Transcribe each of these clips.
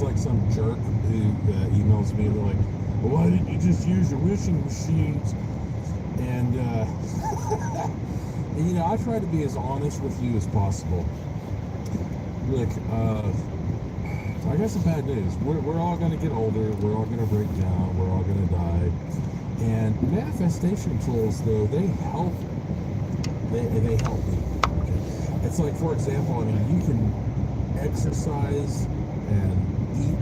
always like some jerk who emails me and they're like, well, why didn't you just use your wishing machines? And, and, you know, I try to be as honest with you as possible. Look, I got some bad news. We're all going to get older. We're all going to break down. We're all going to die. And manifestation tools, though, they help. They help me. Okay? It's like, for example, I mean, you can exercise and eat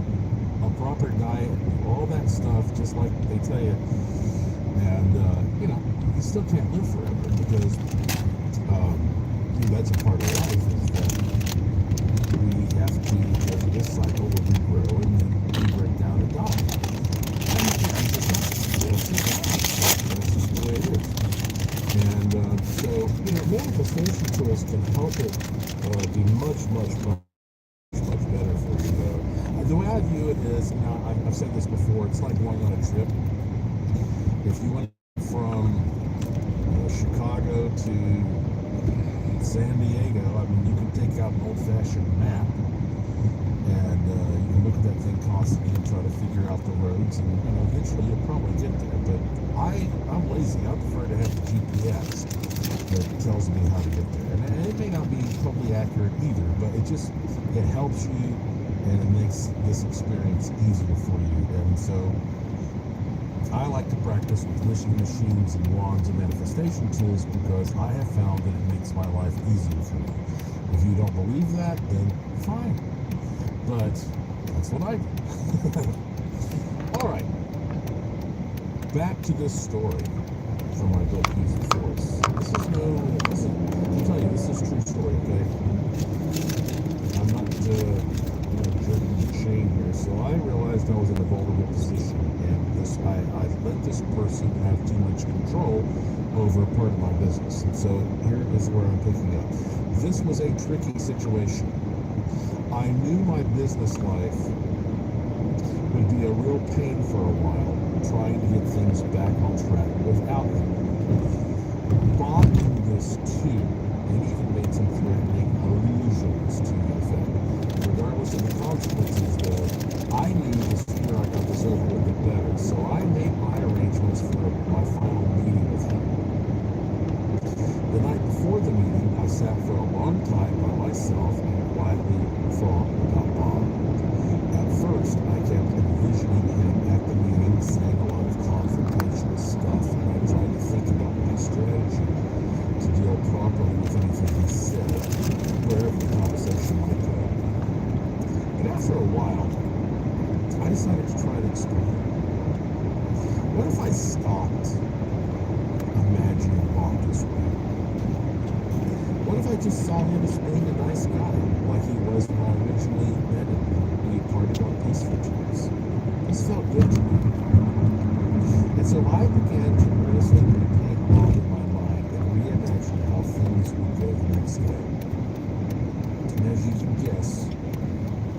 a proper diet, all that stuff, just like they tell you. And, you know, you still can't live forever because that's a part of life, is that we have to go through this cycle where we grow and then we break down and die. That's just the way it is. And so, you know, manifestation tools can help it be much better for you. The way I view it is, you know, I've said this before, it's like going on a trip. If you went from Chicago to San Diego, I mean, you can take out an old-fashioned map and you can look at that thing constantly and try to figure out the roads, and you know, eventually you'll probably get there. But I'm lazy. I prefer to have the GPS that tells me how to get there. And it may not be totally accurate either, but it helps you and it makes this experience easier for you. And so I like to practice with wishing machines and wands and manifestation tools because I have found that it makes my life easier for me. If you don't believe that, then fine. But that's what I do. All right. Back to this story from my book, Use the Force. I'll tell you, this is a true story, okay? I'm not jerking the chain here. So I realized I was in a vulnerable position, and I let this person have too much control over a part of my business. And so here is where I'm picking up. This was a tricky situation. I knew my business life would be a real pain for a while, trying to get things back on track without him. Bob knew this too, and even made some threatening allusions to the effect. Regardless of the consequences, though, I knew the sooner I got this over with, the better. So I made my arrangements for my final meeting with him. The night before the meeting, I sat for a long time by myself and quietly thought about Bob. At first, I kept envisioning him at the meeting saying a lot of confrontational stuff, and I tried to think about my strategy to deal properly with anything he said, wherever the conversation might go. But after a while, I decided to try to explain. What if I stopped imagining Bob this way? What if I just saw him as being a nice guy, like he was when I originally met him and we parted on peaceful terms? This felt good to me. And so I began to earnestly repaint Bob in my mind and reimagine how things would go the next day. And as you can guess,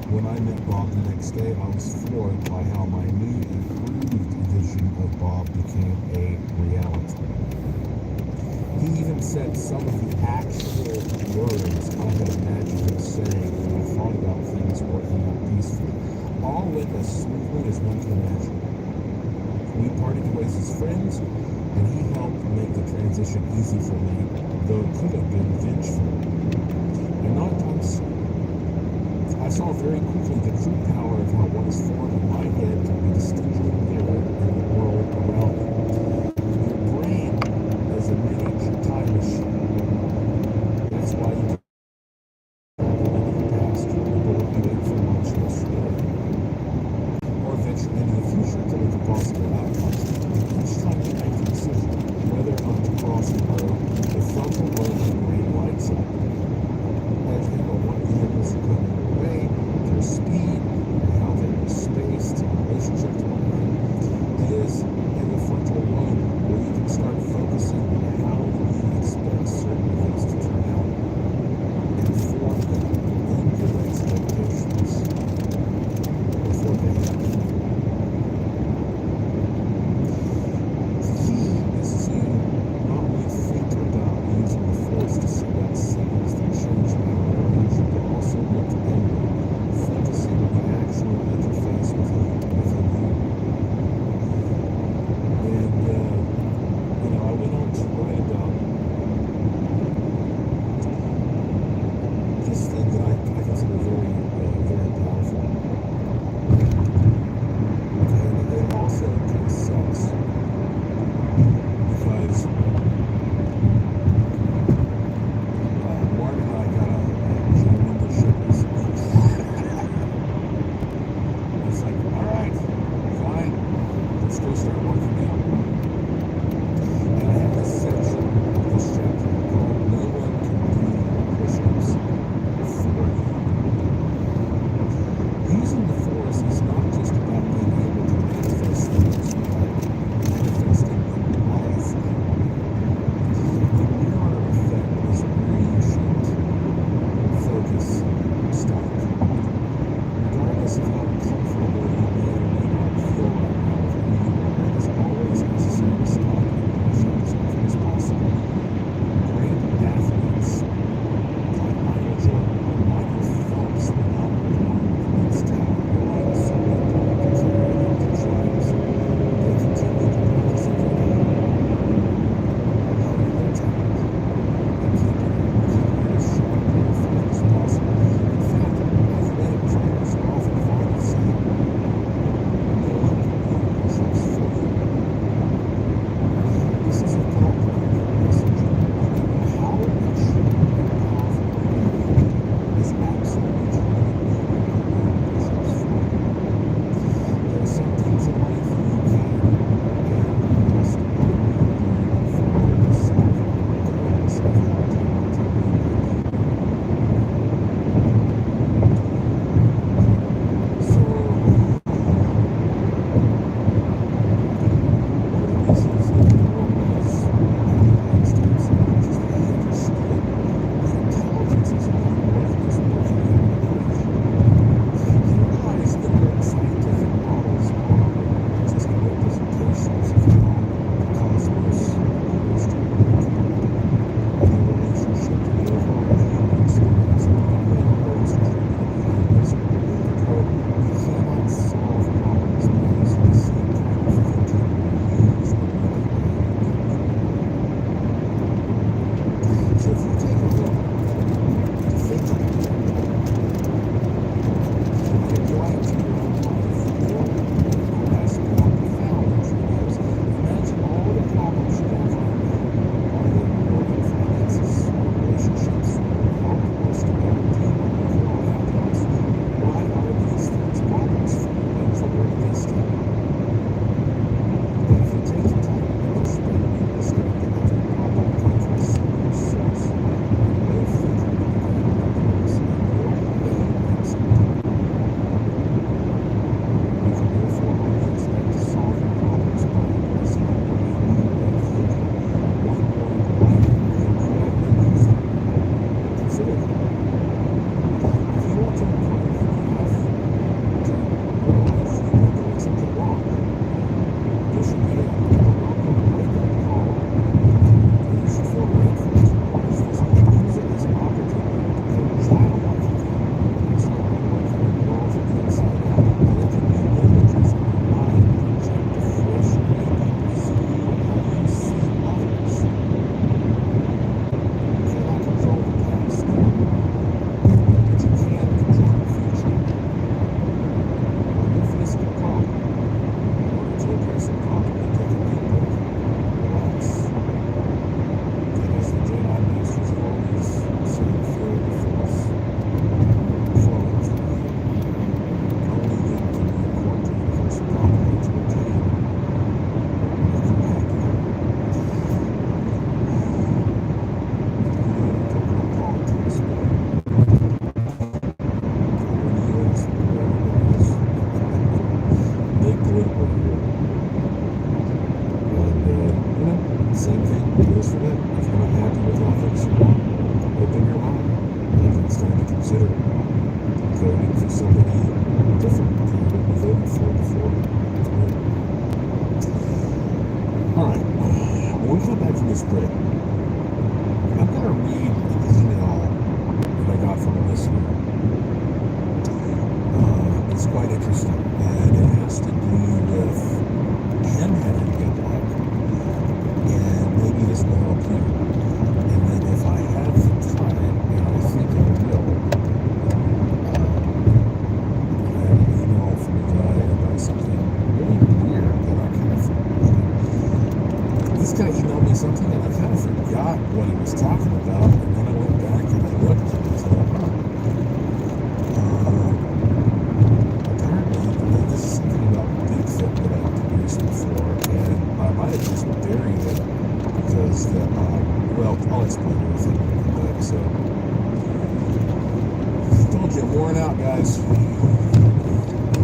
when I met Bob the next day, I was floored by how my new improved vision of Bob became a reality. He even said some of the actual words I had imagined him saying when I thought about things working out peacefully. All went as smoothly as one can imagine. We parted ways as friends, and he helped make the transition easy for me, though it could have been vengeful. And not done so. I saw very quickly the true power of how what is formed in my head can be distinctly mirrored in the world around me. Your brain is a miniature time machine. That's why you can live in the past to remember what you ate for lunch yesterday, or venture into the future to look at possible outcomes. Each time you make a decision, whether or not to cross the road, the frontal lobe and brain lights up. As you know what vehicles are coming your way, their speed, and how they are spaced, big political year. And, same thing goes for them. If you're not happy with how things are going, open your mind. Maybe it's time to consider voting for somebody different than what you voted for before. Alright, when we come back from this break, I'm going to read an email that I got from a listener. It's quite interesting, and it has to do with him having good luck, and maybe this will help you. And then if I have the time, and I think I will, I have an email from a guy about something really weird that I kind of this guy emailed me something and I kind of forgot what he was talking about, and then I went back and I looked and I thought, apparently this is something about Bigfoot that I produced before, and I might have just buried it because I'll explain everything when I come back. So, told you I'm worn out, guys.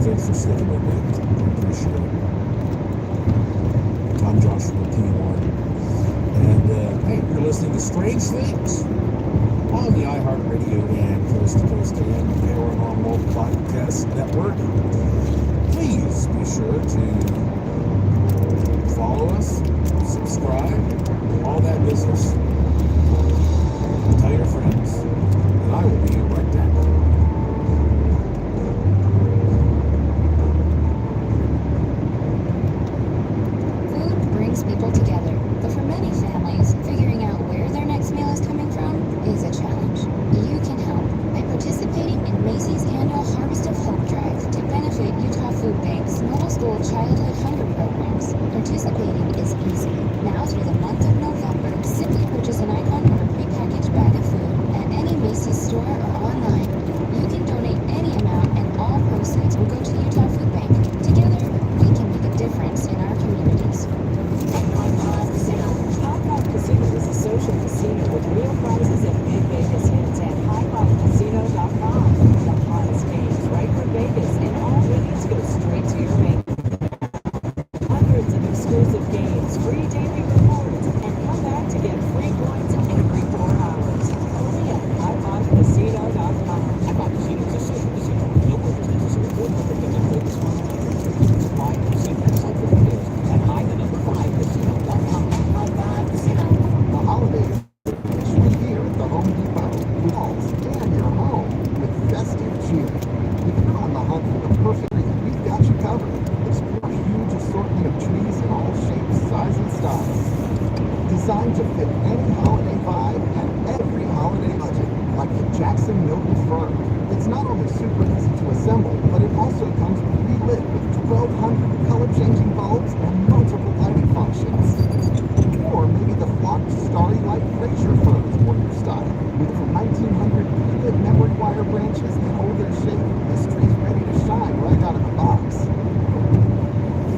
Thanks for sticking with me. I appreciate it. I'm Joshua P1, and hey, you're listening to Strange Things on the iHeartRadio and Coast to Coast and Paranormal Podcast Network. Please be sure to follow us, subscribe, all that business. Tell your friends, and I will be right back. People together, but for many families, figuring out where their next meal is coming from is a challenge. You can help by participating in Macy's annual Harvest of Hope Drive to benefit Utah Food Bank's middle school childhood hunger programs. Participating is easy. Now through the month of November, simply purchase an icon or a prepackaged bag of food at any Macy's store or online. You can donate any amount and all proceeds will go to Utah Food Bank. Together, we can make a difference in our communities. Casino is a social casino with real prizes and big Vegas hits at HighLifeCasino.com. The hottest games right from Vegas, and all winnings go straight to your bank. Hundreds of exclusive games, free daily rewards, and come back to get free points every 4 hours. Only at HighLifeCasino.com. Casino is a social casino. No purpose necessary. Or nothing that can focus on. Apply consent and site for details at HighLifeCasino.com. The holidays officially here at the Home Depot. Walls and your home with festive cheer. If you're on the hunt for the perfect tree, we've got you covered. Explore a huge assortment of trees in all shapes, sizes, and styles. Designed to fit any holiday vibe and every holiday budget, like the Jackson Milton Fir. It's not only super easy to assemble, but it also comes pre-lit with 1,200 color-changing bulbs and multiple lighting functions. Or maybe the flocked starry light Fraser fir is more your style. With over 1,900 pre-lit network wire branches that hold their shape, this tree's ready to shine right out of the box.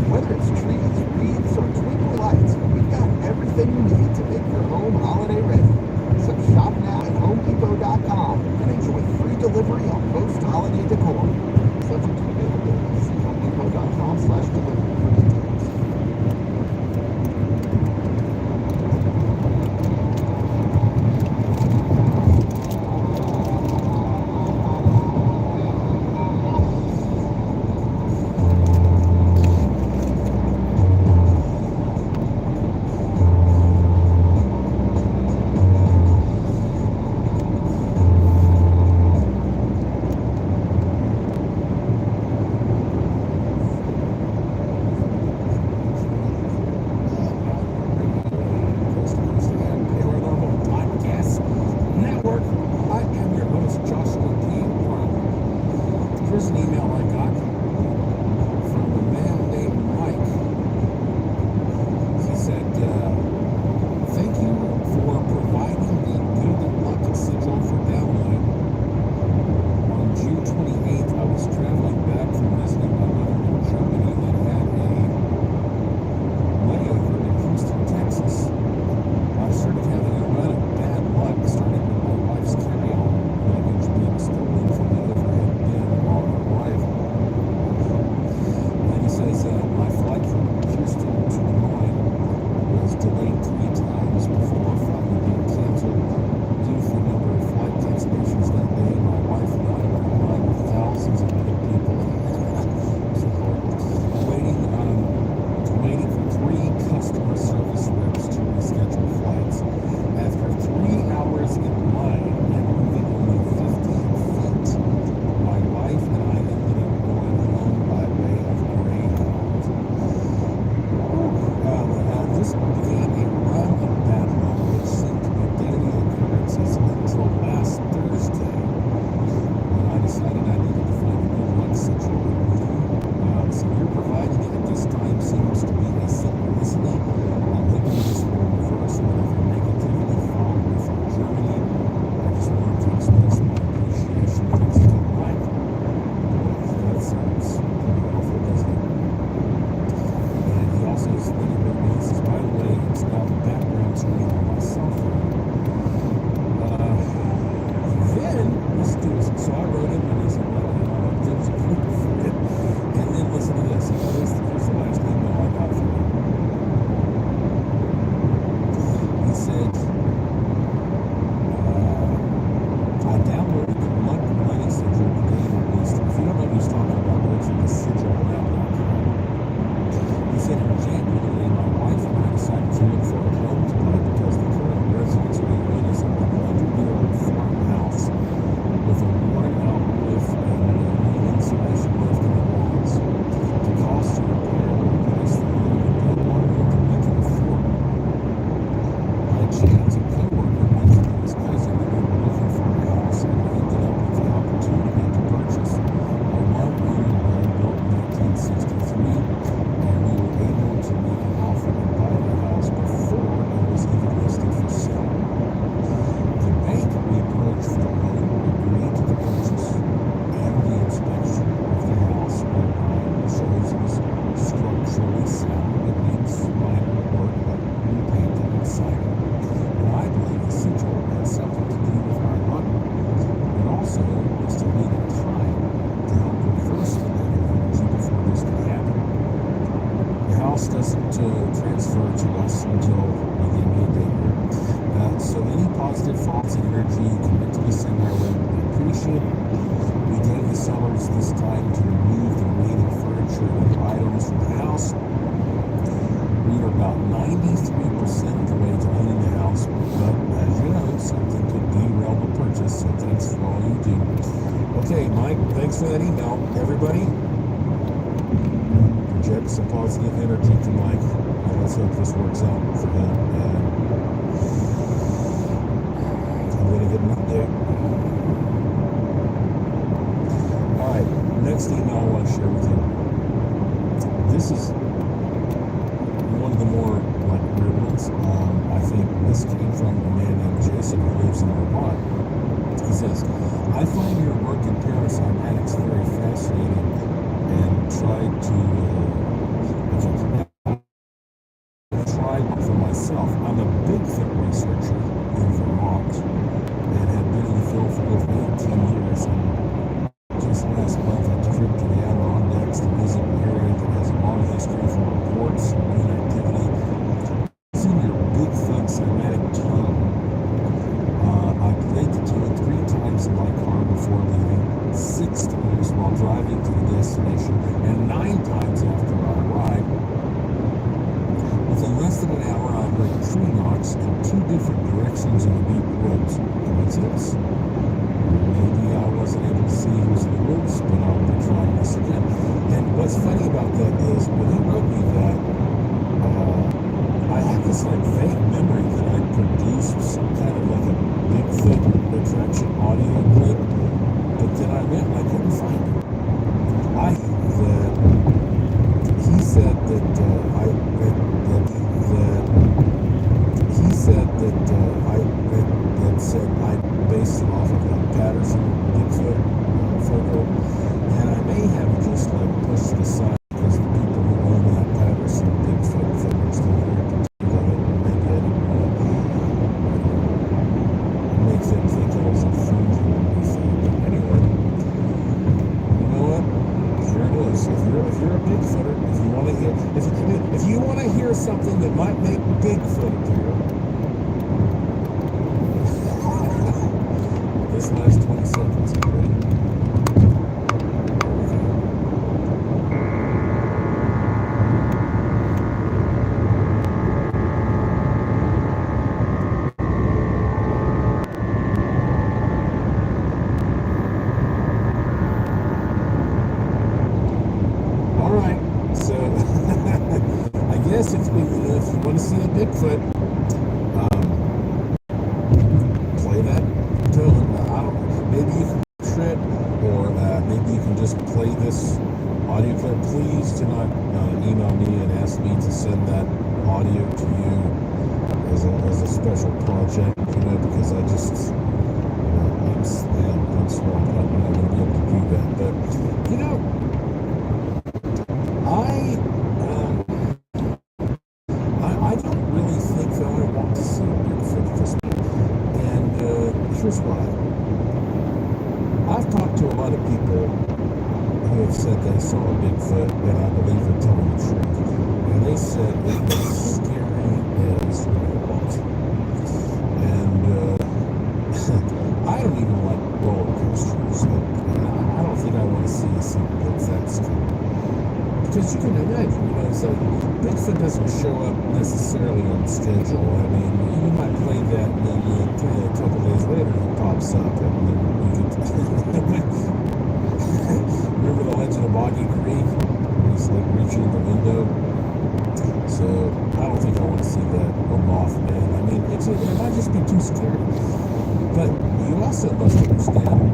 Whether it's trees, wreaths, or twinkly lights, we've got everything you need to make your home holiday ready. So shop now at HomeDepot.com and enjoy free delivery on most holiday decor. Subject to availability. See HomeDepot.com/delivery for details. house doesn't transfer to us until the end of the day here. So any positive thoughts and energy you can mentally send our way, we appreciate it. We gave the sellers this time to remove the remaining furniture and items from the house. We are about 93% of the way to owning the house, but as you know, something could derail the purchase, so thanks for all you do. Okay, Mike, thanks for that email. Everybody, project some positive energy to Mike. Let's hope this works out for him. And I'm going to get an update. All right, next email I want to share with you. This is one of the more weird ones. I think this came from a man named Jason who lives in Vermont. He says, I find your work in parapsychomatics very fascinating and tried one for myself. I'm a Bigfoot researcher in Vermont and have been in the field for over 18 years. And just last month I took a trip to the Adirondacks to visit an area that has a long history from reports and marine activity. Using your Bigfoot cinematic term, I played the tune 3 times in my car before leaving, 6 times while driving to the destination, and 9 times after I arrived. Within less than an hour, I heard tree knocks in 2 different directions in the deep woods. Coincidence? Maybe I wasn't able to see who was in the woods, but I'll be trying this again. And what's funny about that is when he wrote me that, I have this vague memory that I produced some kind of a Bigfoot attraction audio clip, but then I went and I couldn't find it. He said that I based it off of a Patterson Bigfoot photo, and I may have just pushed it aside because the people who own that Patterson Bigfoot photo are still here to do that, and maybe I didn't want to make them think I was infringing or anything. But anyway, you know what? Here it is. If you're a Bigfooter, if you want to hear something that might make Bigfoot appear, this last 20 seconds, okay? All right, so I guess if you want to see a Bigfoot, play that tone. Maybe you can capture it, or maybe you can just play this audio clip. Please do not email me and ask me to send that audio to you as a special project, because I just, I'm swamped. I'm not going to be able to do that. But, I don't really think that I want to see a Bigfoot at this point. And here's why. I've talked to a lot of people who have said they saw a Bigfoot, and I believe they're telling the truth. And they said it was scary as what. And I don't even like roller coasters. I don't think I want to see something that scary. Because you can imagine, so Bigfoot doesn't show up necessarily on schedule. I mean, you might play that, and then a couple days later he pops up, and then you can remember the Legend of Boggy Creek? He's reaching the window. So I don't think I want to see that, or Mothman. I mean, it might just be too scary. But you also must understand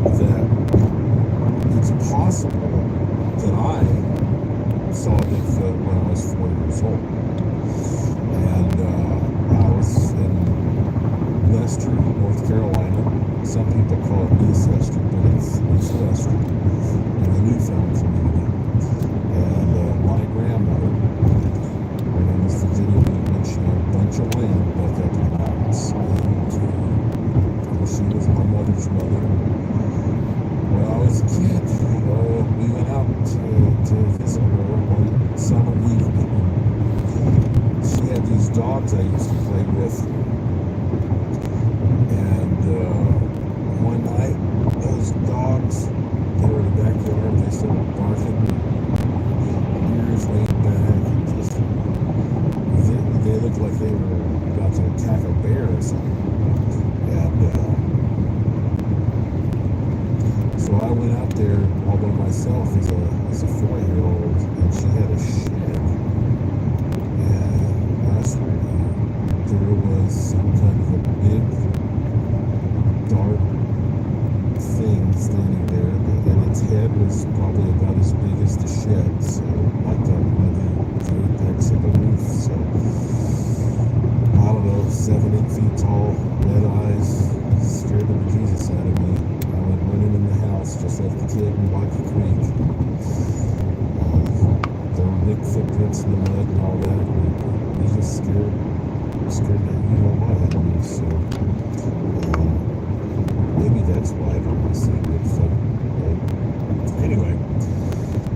that it's possible that I saw Bigfoot when I was 4 years old. And I was in Lester, North Carolina. Some people call it East Lester, but it's Lester, in the Newfound community. And my grandmother, her name was Virginia Beeman, she had a bunch of land back up in the mountains. And she was my mother's mother. When I was a kid, we went out to visit her one summer evening. dogs I used to play with. And one night, those dogs, they were in the backyard, they started barking, ears laid back, and just, they looked like they were about to attack a bear or something. And so I went out there all by myself as a 4-year-old, and she had a shed. And I swear to you, there was some kind of a big, dark thing standing there, and its head was probably about as big as the shed, so like the apex of the roof. So I don't know, 7, 8 feet tall, red eyes, scared the bejesus out of me. I went running in the house just like the kid in Wacky Creek. There were big footprints in the mud and all that. We just scared that you know what out of me. So maybe that's why I don't want to see Bigfoot. But anyway,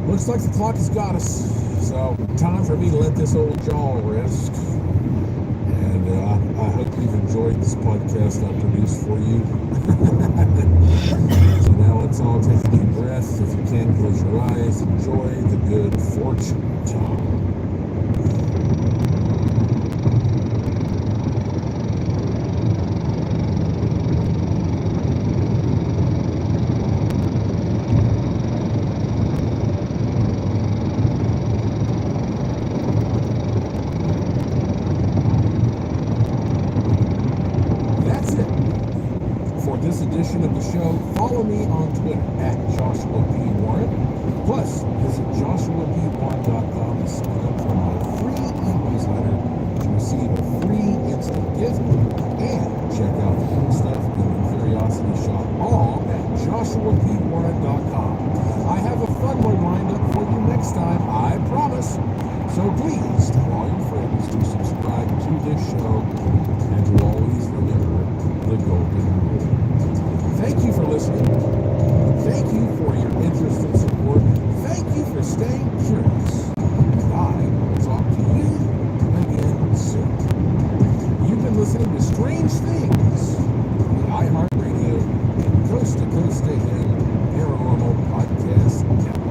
looks like the clock has got us. So time for me to let this old jaw rest. And I hope you've enjoyed this podcast I produced for you. So now let's all take a deep breath. If you can, close your eyes. Enjoy the good fortune, Tom. This edition of the show, follow me on Twitter at Joshua P. Warren. Plus, visit joshuapwarren.com to sign up for my free e-newsletter to receive a free instant gift, and check out the cool stuff in the Curiosity Shop, all at joshuapwarren.com. I have a fun one lined up for you next time, I promise. So please tell all your friends to subscribe to this show and to always remember the golden rule. Thank you for listening. Thank you for your interest and support. Thank you for staying curious. And I will talk to you again soon. You've been listening to Strange Things, the iHeartRadio and Coast to Coast AM Paranormal Podcast Network.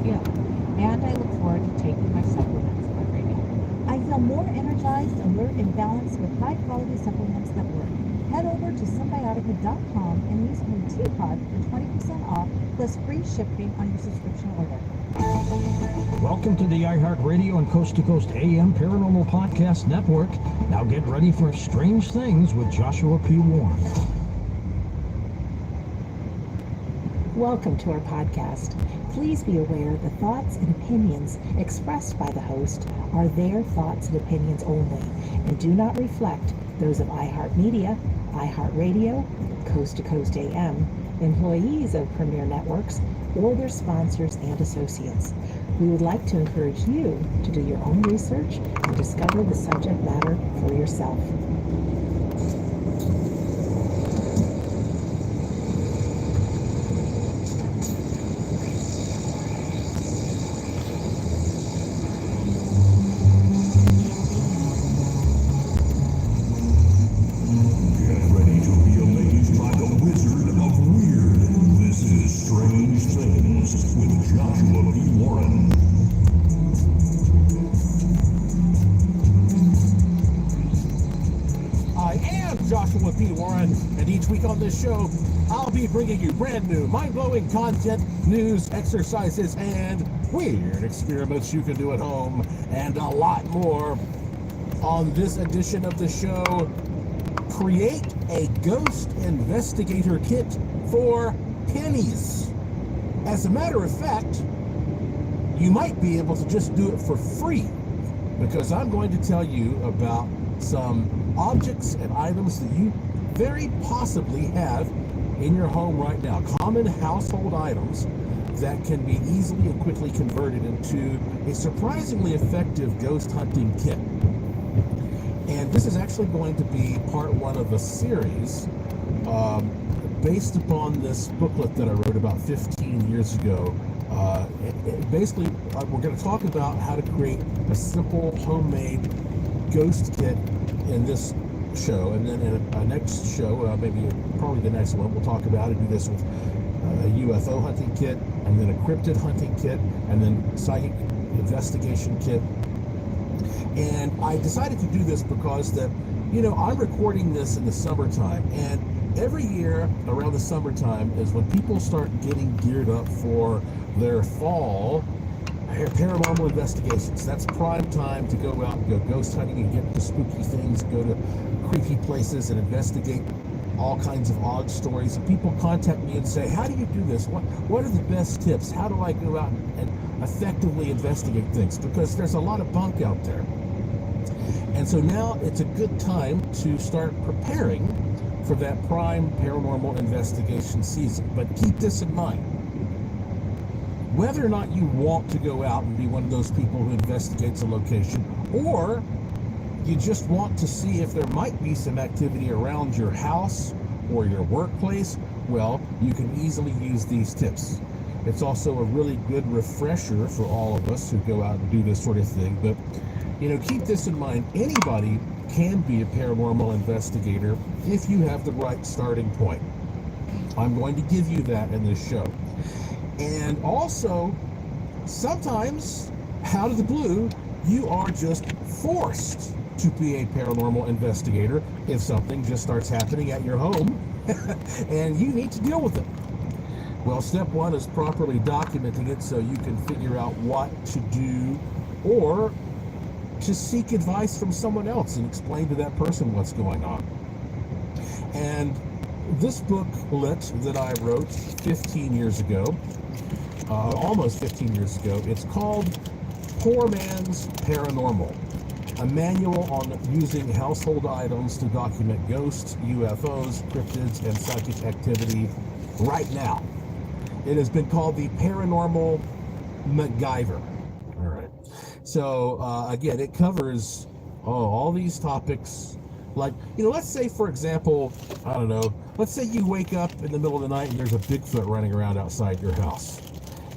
feeling, and I look forward to taking my supplements every day. I feel more energized, alert, and balanced with high-quality supplements that work. Head over to Symbiotica.com and use code TPOD for 20% off plus free shipping on your subscription order. Welcome to the iHeartRadio and Coast to Coast AM Paranormal Podcast Network. Now get ready for Strange Things with Joshua P. Warren. Welcome to our podcast. Please be aware the thoughts and opinions expressed by the host are their thoughts and opinions only and do not reflect those of iHeartMedia, iHeartRadio, Coast to Coast AM, employees of Premier Networks, or their sponsors and associates. We would like to encourage you to do your own research and discover the subject matter for yourself. Joshua P. Warren, and each week on this show, I'll be bringing you brand new, mind-blowing content, news, exercises, and weird experiments you can do at home, and a lot more. On this edition of the show, create a ghost investigator kit for pennies. As a matter of fact, you might be able to just do it for free, because I'm going to tell you about some objects and items that you very possibly have in your home right now. Common household items that can be easily and quickly converted into a surprisingly effective ghost hunting kit. And this is actually going to be part one of a series based upon this booklet that I wrote about 15 years ago. Basically, we're going to talk about how to create a simple homemade ghost kit in this show, and then in a next show, probably the next one, we'll talk about how to do this with a UFO hunting kit, and then a cryptid hunting kit, and then psychic investigation kit. And I decided to do this because I'm recording this in the summertime, and every year around the summertime is when people start getting geared up for their fall paranormal investigations. That's prime time to go out and go ghost hunting and get into spooky things, go to creepy places and investigate all kinds of odd stories. And people contact me and say, how do you do this? What are the best tips? How do I go out and effectively investigate things? Because there's a lot of bunk out there. And so now it's a good time to start preparing for that prime paranormal investigation season. But keep this in mind. Whether or not you want to go out and be one of those people who investigates a location, or you just want to see if there might be some activity around your house or your workplace, well, you can easily use these tips. It's also a really good refresher for all of us who go out and do this sort of thing. But, keep this in mind. Anybody can be a paranormal investigator if you have the right starting point. I'm going to give you that in this show. And also, sometimes, out of the blue, you are just forced to be a paranormal investigator if something just starts happening at your home and you need to deal with it. Well, step one is properly documenting it so you can figure out what to do, or to seek advice from someone else and explain to that person what's going on. And this booklet that I wrote 15 years ago, almost 15 years ago, it's called Poor Man's Paranormal, a manual on using household items to document ghosts, UFOs, cryptids, and psychic activity right now. It has been called the Paranormal MacGyver. All right. So, again, it covers all these topics. Like, let's say, for example, let's say you wake up in the middle of the night and there's a Bigfoot running around outside your house.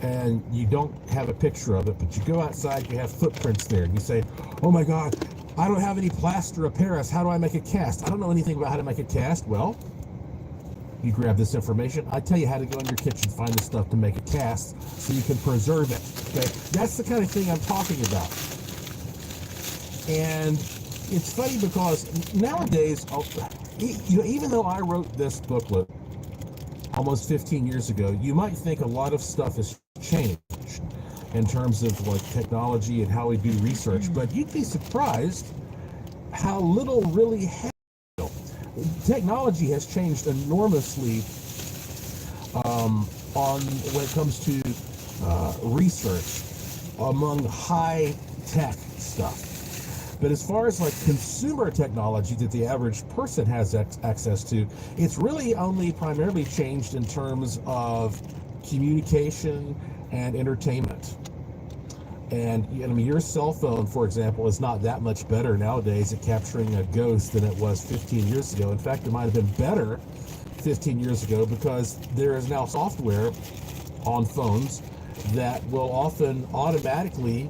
And you don't have a picture of it, but you go outside, you have footprints there, and you say, oh my God, I don't have any plaster of Paris. How do I make a cast? I don't know anything about how to make a cast. Well, You grab this information. I tell you how to go in your kitchen, find the stuff to make a cast so you can preserve it. Okay, that's the kind of thing I'm talking about. And it's funny because nowadays, even though I wrote this booklet almost 15 years ago, you might think a lot of stuff has changed in terms of like technology and how we do research, but you'd be surprised how little really has. Technology has changed enormously on when it comes to research among high-tech stuff. But as far as like consumer technology that the average person has access to, it's really only primarily changed in terms of communication and entertainment. And I mean, your cell phone, for example, is not that much better nowadays at capturing a ghost than it was 15 years ago. In fact, it might have been better 15 years ago because there is now software on phones that will often automatically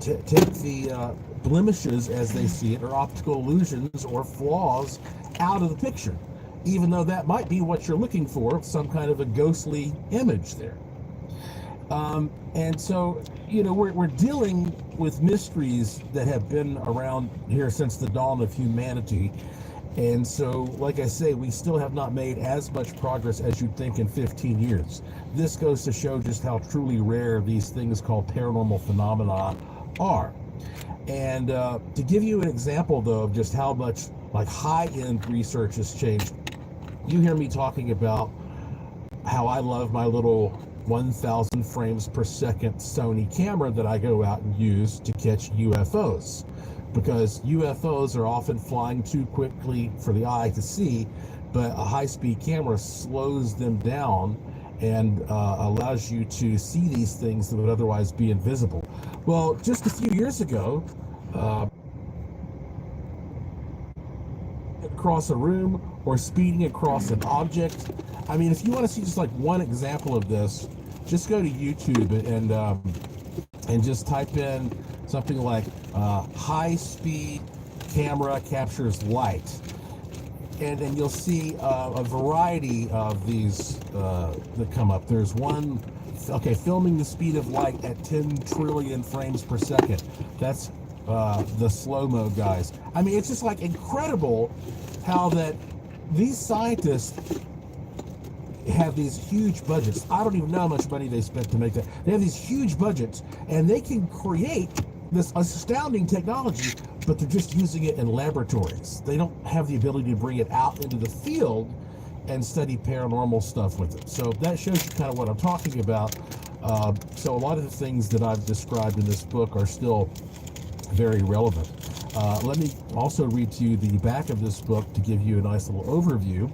take the blemishes as they see it, or optical illusions or flaws out of the picture, even though that might be what you're looking for, some kind of a ghostly image there. And so, we're dealing with mysteries that have been around here since the dawn of humanity. And so, like I say, we still have not made as much progress as you'd think in 15 years. This goes to show just how truly rare these things called paranormal phenomena are. And to give you an example, though, of just how much like high-end research has changed, you hear me talking about how I love my little 1,000 frames per second Sony camera that I go out and use to catch UFOs, because UFOs are often flying too quickly for the eye to see, but a high-speed camera slows them down and allows you to see these things that would otherwise be invisible. Well, just a few years ago, across a room or speeding across an object. I mean, if you want to see just like one example of this, just go to YouTube and just type in something like high-speed camera captures light, and then you'll see a variety of these that come up. There's one, filming the speed of light at 10 trillion frames per second. That's the slow-mo guys. I mean, it's just like incredible how that these scientists have these huge budgets. I don't even know how much money they spent to make that. They have these huge budgets, and they can create this astounding technology, but they're just using it in laboratories. They don't have the ability to bring it out into the field and study paranormal stuff with it. So that shows you kind of what I'm talking about. So a lot of the things that I've described in this book are still very relevant. Let me also read to you the back of this book to give you a nice little overview.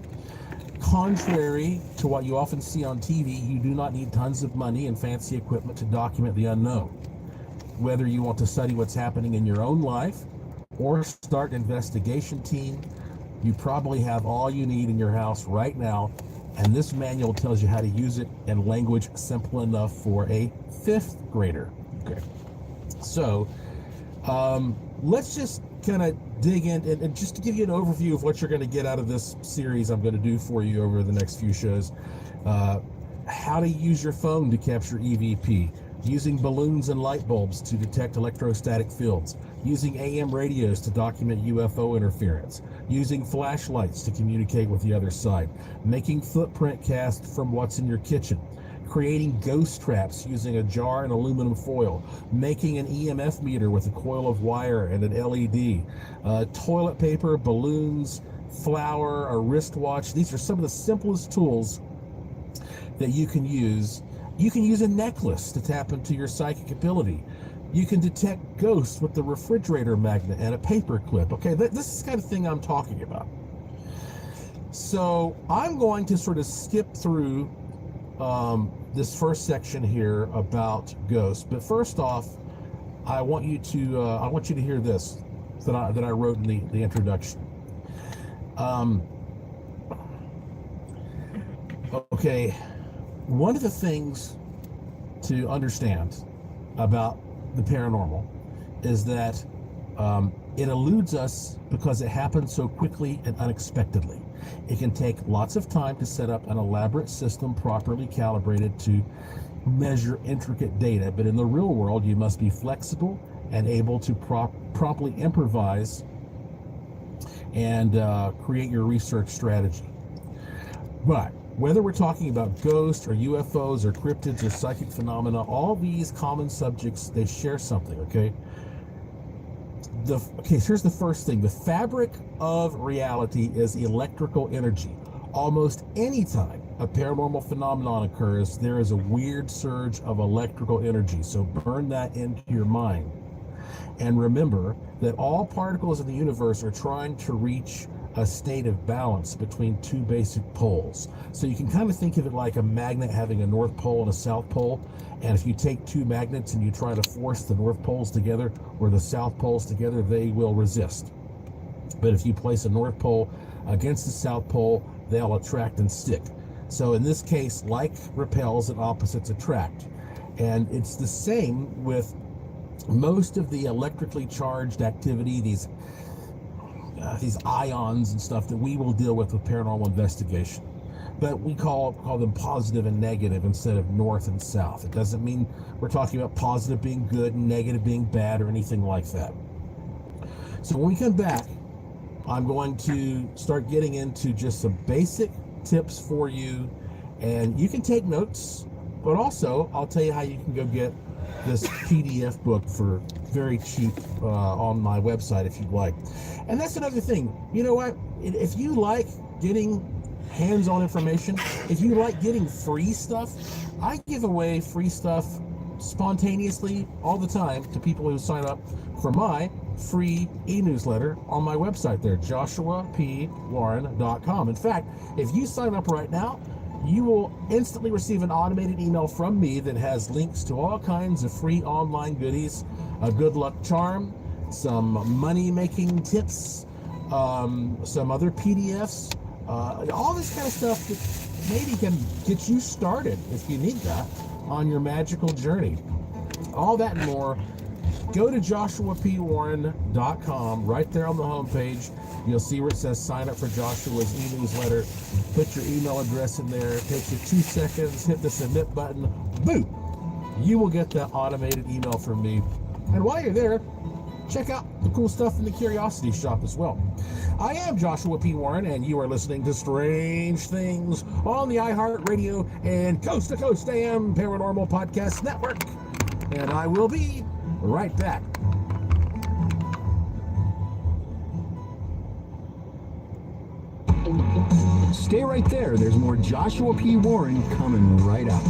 Contrary to what you often see on TV, you do not need tons of money and fancy equipment to document the unknown. Whether you want to study what's happening in your own life or start an investigation team, you probably have all you need in your house right now, and this manual tells you how to use it in language simple enough for a 5th grader. Okay, so let's just kind of dig in and just to give you an overview of what you're going to get out of this series I'm going to do for you over the next few shows. How to use your phone to capture EVP, using balloons and light bulbs to detect electrostatic fields, using AM radios to document UFO interference, using flashlights to communicate with the other side, making footprint casts from what's in your kitchen, creating ghost traps using a jar and aluminum foil, making an EMF meter with a coil of wire and an LED, toilet paper, balloons, flour, a wristwatch. These are some of the simplest tools that you can use. You can use a necklace to tap into your psychic ability. You can detect ghosts with the refrigerator magnet and a paper clip. Okay, this is the kind of thing I'm talking about. So I'm going to sort of skip through this first section here about ghosts. But first off, I want you to hear this that I wrote in the introduction. Okay, one of the things to understand about the paranormal is that it eludes us because it happens so quickly and unexpectedly. It can take lots of time to set up an elaborate system properly calibrated to measure intricate data, but in the real world, you must be flexible and able to promptly improvise and create your research strategy. But whether we're talking about ghosts or UFOs or cryptids or psychic phenomena, all these common subjects, they share something, okay? Here's the first thing. The fabric of reality is electrical energy. Almost any time a paranormal phenomenon occurs, there is a weird surge of electrical energy. So burn that into your mind. And remember that all particles in the universe are trying to reach a state of balance between two basic poles. So you can kind of think of it like a magnet having a north pole and a south pole. And if you take two magnets and you try to force the north poles together or the south poles together, they will resist. But if you place a north pole against the south pole, they'll attract and stick. So in this case, like repels and opposites attract. And it's the same with most of the electrically charged activity, these ions and stuff that we will deal with paranormal investigation. But we call them positive and negative instead of north and south. It doesn't mean we're talking about positive being good and negative being bad or anything like that. So when we come back, I'm going to start getting into just some basic tips for you, and you can take notes, but also I'll tell you how you can go get this PDF book for very cheap on my website if you'd like. And that's another thing. You know what? If you like getting hands-on information, if you like getting free stuff, I give away free stuff spontaneously all the time to people who sign up for my free e-newsletter on my website there, joshuapwarren.com. In fact, if you sign up right now, you will instantly receive an automated email from me that has links to all kinds of free online goodies, a good luck charm, some money-making tips, some other PDFs, all this kind of stuff that maybe can get you started, if you need that, on your magical journey. All that and more. Go to joshuapwarren.com. Right there on the homepage, you'll see where it says sign up for Joshua's e-newsletter. Put your email address in there. It takes you 2 seconds. Hit the submit button. Boom! You will get that automated email from me. And while you're there, check out the cool stuff in the Curiosity Shop as well. I am Joshua P. Warren, and you are listening to Strange Things on the iHeartRadio and Coast to Coast AM Paranormal Podcast Network. And I will be right back. Stay right there. There's more Joshua P. Warren coming right up.